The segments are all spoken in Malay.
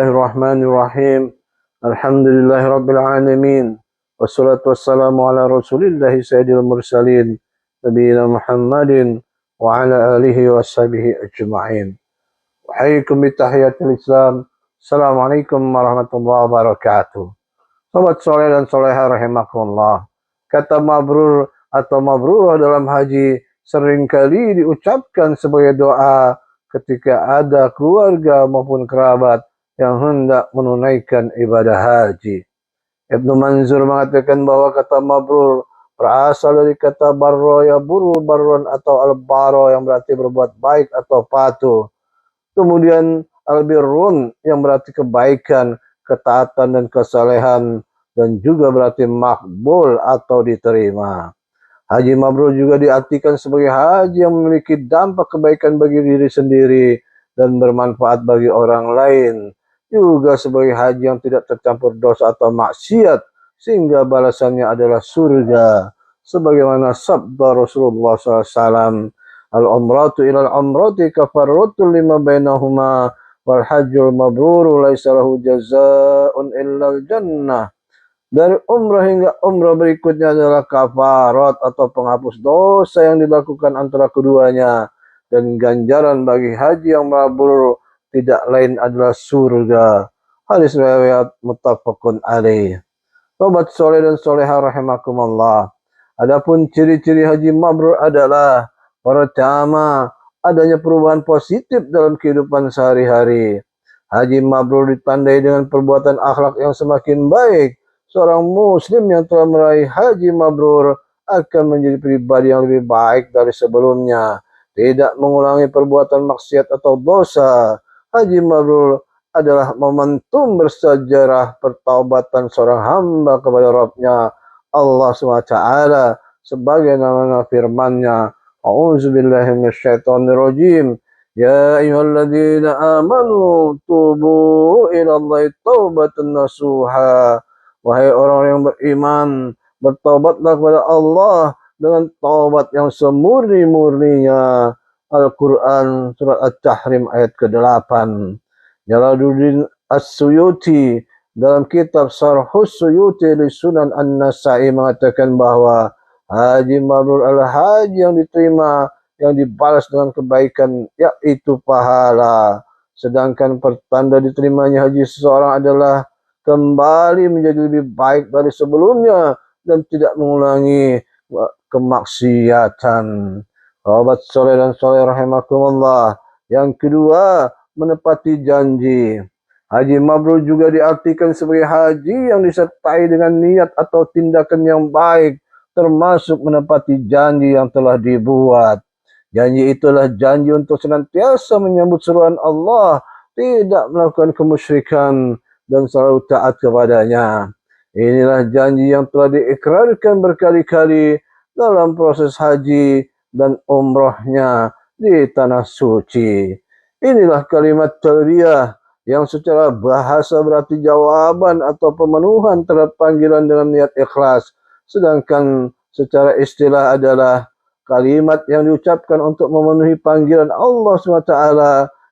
Bismillahirrahmanirrahim. Alhamdulillahirabbil alamin. Wassalatu wassalamu ala Rasulillahi sayyidil mursalin nabiyina Muhammadin wa ala alihi washabihi ajma'in. Uhayyikum bitahiyatil Islam. Assalamualaikum warahmatullahi wabarakatuh. Sobat soleh dan soleha rahimakumullah. Kata mabrur atau mabrurah dalam haji seringkali diucapkan sebagai doa ketika ada keluarga maupun kerabat yang hendak menunaikan ibadah haji. Ibnu Manzur mengatakan bahwa kata mabrur berasal dari kata barro yaburu barron atau al-baro yang berarti berbuat baik atau patuh. Kemudian al-birrun yang berarti kebaikan, ketaatan dan kesalehan, dan juga berarti makbul atau diterima. Haji mabrur juga diartikan sebagai haji yang memiliki dampak kebaikan bagi diri sendiri dan bermanfaat bagi orang lain. Juga sebagai haji yang tidak tercampur dosa atau maksiat, sehingga balasannya adalah surga. Sebagaimana sabda Rasulullah SAW, al-umratu ilal umrati kafarratul lima bainahuma wal hajjul mabruru laisa lahu jazaa'un illal jannah. Dari umrah hingga umrah berikutnya adalah kafarat atau penghapus dosa yang dilakukan antara keduanya. Dan ganjaran bagi haji yang mabrur tidak lain adalah surga. Hadis riwayat muttafaqun alaih. Sobat soleh dan soleha rahimakumullah. Adapun ciri-ciri haji mabrur adalah pertama, adanya perubahan positif dalam kehidupan sehari-hari. Haji mabrur ditandai dengan perbuatan akhlak yang semakin baik. Seorang muslim yang telah meraih haji mabrur akan menjadi pribadi yang lebih baik dari sebelumnya. Tidak mengulangi perbuatan maksiat atau dosa. Haji mabrur adalah momentum bersejarah pertaubatan seorang hamba kepada Rabb-Nya Allah SWT sebagai nama firman-Nya. A'udzubillahi minasyaitonirrajim. Ya ayyuhalladzina amanu tubu ilallahi taubatan nasuha. Wahai orang yang beriman, bertaubatlah kepada Allah dengan taubat yang semurni-murninya. Al-Quran surat At-Tahrim ayat ke-8. Jalaluddin As-Suyuti dalam kitab Sarhus Suyuti li Sunan An-Nasa'i mengatakan bahwa haji mabrur adalah haji yang diterima, yang dibalas dengan kebaikan, yaitu pahala. Sedangkan pertanda diterimanya haji seseorang adalah kembali menjadi lebih baik dari sebelumnya dan tidak mengulangi kemaksiatan. Sahabat soleh dan soleh rahimakumullah. Yang kedua, menepati janji. Haji mabrur juga diartikan sebagai haji yang disertai dengan niat atau tindakan yang baik, termasuk menepati janji yang telah dibuat. Janji itulah janji untuk senantiasa menyambut seruan Allah, tidak melakukan kemusyrikan, dan selalu taat kepadanya. Inilah janji yang telah diikrarkan berkali-kali dalam proses haji dan umrahnya di tanah suci. Inilah kalimat talbiyah yang secara bahasa berarti jawaban atau pemenuhan terhadap panggilan dengan niat ikhlas. Sedangkan secara istilah adalah kalimat yang diucapkan untuk memenuhi panggilan Allah SWT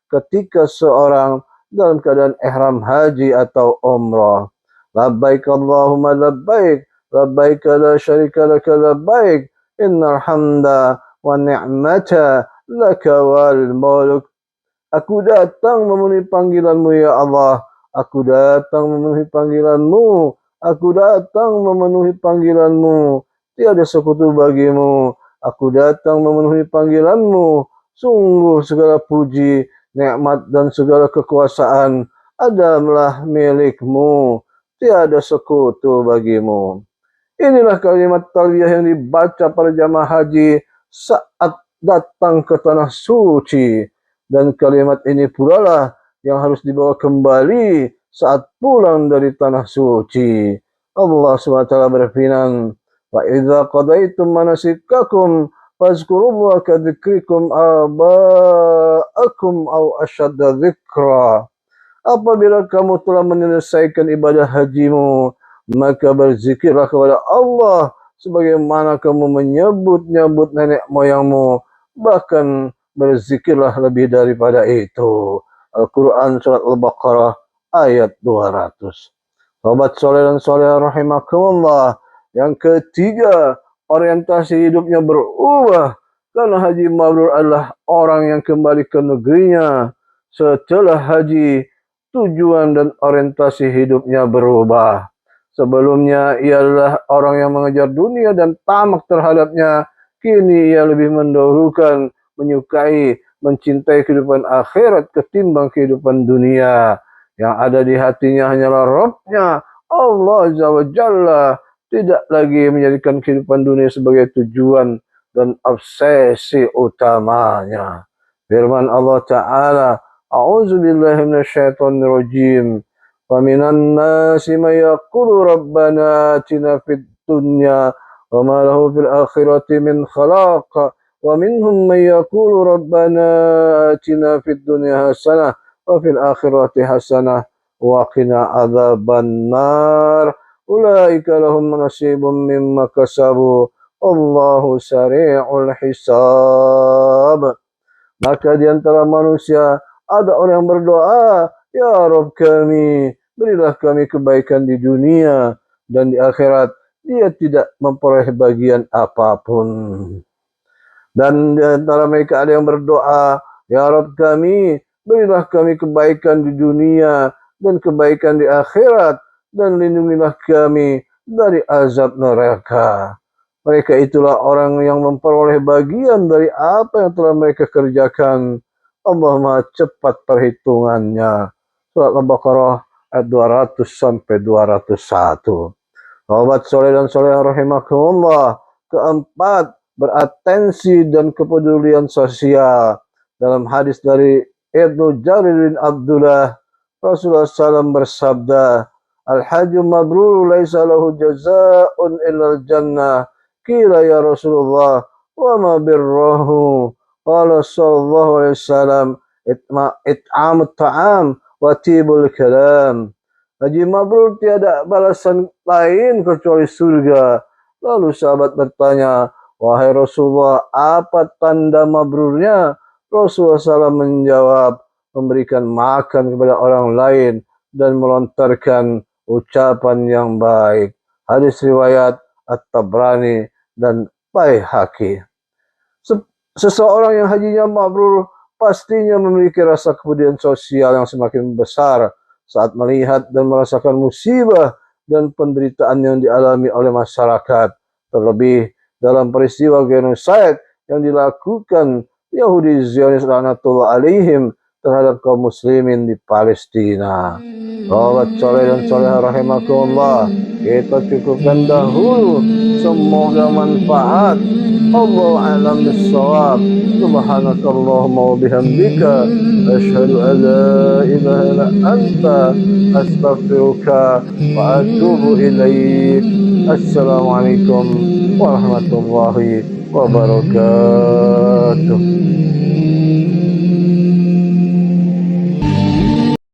ketika seorang dalam keadaan ihram haji atau umrah. Labbaik Allahumma labbaik, labbaik la syarika laka labbaik, innal hamda wa ni'mata laka wal mulk. Aku datang memenuhi panggilanmu ya Allah. Aku datang memenuhi panggilanmu. Aku datang memenuhi panggilanmu. Tiada sekutu bagimu. Aku datang memenuhi panggilanmu. Sungguh segala puji, nikmat dan segala kekuasaan adalah milikmu. Tiada sekutu bagimu. Inilah kalimat talbiyah yang dibaca para jamaah haji saat datang ke tanah suci. Dan kalimat ini pula lah yang harus dibawa kembali saat pulang dari tanah suci. Allah SWT berfirman, wa idza qadaitum manasikakum fazkurullaha ka dzikrikum aba'akum aw asyadda dzikra. Apabila kamu telah menyelesaikan ibadah hajimu, maka berzikirlah kepada Allah sebagaimana kamu menyebut-nyebut nenek moyangmu, bahkan berzikirlah lebih daripada itu. Al-Quran surat Al-Baqarah ayat 200. Sobat soleh dan soleh rahimakumullah. Yang ketiga, orientasi hidupnya berubah karena Haji Mabrur adalah orang yang kembali ke negerinya setelah haji. Tujuan dan orientasi hidupnya berubah. Sebelumnya ia adalah orang yang mengejar dunia dan tamak terhadapnya. Kini ia lebih mendahulukan, menyukai, mencintai kehidupan akhirat ketimbang kehidupan dunia. Yang ada di hatinya hanyalah Rabb-nya, Allah Azza wa Jalla. Tidak lagi menjadikan kehidupan dunia sebagai tujuan dan obsesi utamanya. Firman Allah Ta'ala, A'udzu billahi minasyaitonir rajim. Wa minan nasi may yaqulu rabbana atina fid dunya wa ma lahu fil akhirati min khalaq. Wa minhum may yaqulu rabbana atina fid dunya hasanah wa fil akhirati hasanah wa qina adzaban nar. Ulaika lahum nasibun mimma kasabu. Allahu sari'ul hisab. Maka di antara manusia ada orang yang berdoa, Ya Rabb kami, berilah kami kebaikan di dunia dan di akhirat. Dia tidak memperoleh bagian apapun. Dan di antara mereka ada yang berdoa, Ya Rabb kami, berilah kami kebaikan di dunia dan kebaikan di akhirat. Dan lindungilah kami dari azab neraka. Mereka itulah orang yang memperoleh bagian dari apa yang telah mereka kerjakan. Allah Maha cepat perhitungannya. Surat Al-Baqarah ayat 200 sampai 201. Sahabat soleh dan soleh rahimakumullah. Keempat, beratensi dan kepedulian sosial. Dalam hadis dari Ibnu Jarir bin Abdullah, Rasulullah SAW bersabda, Al-hajju mabrur laisa lahu jazaa'un illa al-jannah. Qila ya Rasulullah, wa ma birrahu? Qala sallallahu alaihi wasallam, it'amut ta'am wa tibul kalam. Haji mabrur tiada balasan lain kecuali surga. Lalu sahabat bertanya, wahai Rasulullah, apa tanda mabrurnya? Rasulullah SAW menjawab, memberikan makan kepada orang lain dan melontarkan ucapan yang baik. Hadis riwayat At-Tabrani dan Baihaqi. Seseorang yang hajinya mabrur pastinya memiliki rasa kepedulian sosial yang semakin besar saat melihat dan merasakan musibah dan penderitaan yang dialami oleh masyarakat. Terlebih dalam peristiwa genosid yang dilakukan Yahudi Zionis laknatullah alaihim terhadap kaum muslimin di Palestina. Sahabat soleh dan soleh rahimakumullah, kita cukupkan dahulu. Semoga manfaat. Allahu a'lam bissawab. Subhanakallahumma wa bihamdika asyhadu an la ilaha illa anta astaghfiruka wa atubu ilaik. Assalamualaikum warahmatullahi wabarakatuh.